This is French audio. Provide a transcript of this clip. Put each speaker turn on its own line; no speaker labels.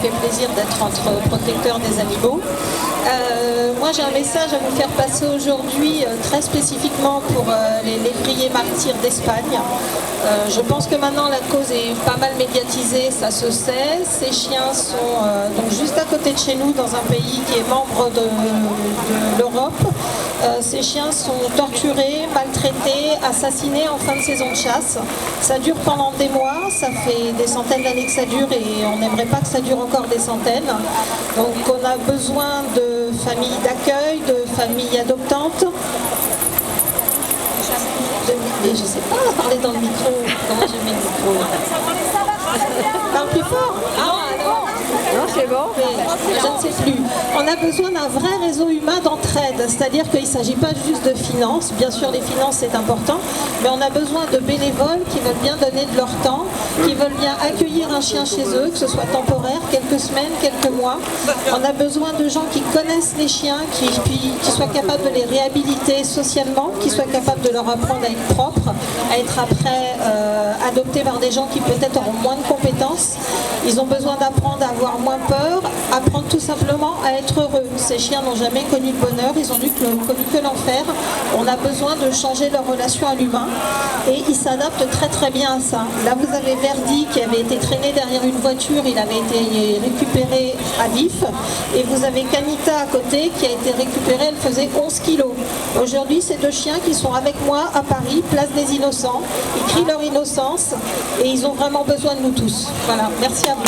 fait plaisir d'être entre protecteurs des animaux. Moi j'ai un message à vous faire passer aujourd'hui très spécifiquement pour les lévriers martyrs d'Espagne. Je pense que maintenant la cause est pas mal médiatisée, ça se sait. Ces chiens sont donc juste à côté de chez nous, dans un pays qui est membre de l'Europe. Ces chiens sont torturés, maltraités, assassinés en fin de saison de chasse. Ça dure pendant des mois, ça fait des centaines d'années que ça dure et on n'aimerait pas que ça dure encore des centaines. Donc on a besoin de familles d'accueil, de familles adoptantes. Mais je sais pas parler dans le micro. Comment je mets le micro? Parle plus fort.
Non, c'est bon.
Je ne sais plus. On a besoin d'un vrai réseau humain d'entraide, c'est-à-dire qu'il ne s'agit pas juste de finances, bien sûr les finances c'est important, mais on a besoin de bénévoles qui veulent bien donner de leur temps, qui veulent bien accueillir un chien chez eux, que ce soit temporaire, quelques semaines, quelques mois. On a besoin de gens qui connaissent les chiens, qui soient capables de les réhabiliter socialement, qui soient capables de leur apprendre à être propres, à être après adoptés par des gens qui peut-être auront moins de compétences. Ils ont besoin d'apprendre à avoir moins peur, apprendre tout simplement à être heureux. Ces chiens n'ont jamais connu le bonheur, ils ont connu que l'enfer. On a besoin de changer leur relation à l'humain et ils s'adaptent très très bien à ça. Là vous avez Verdi qui avait été traîné derrière une voiture, il avait été récupéré à vif, et vous avez Canita à côté qui a été récupérée, elle faisait 11 kilos. Aujourd'hui ces deux chiens qui sont avec moi à Paris, place des Innocents, ils crient leur innocence et ils ont vraiment besoin de nous tous. Voilà, merci à vous.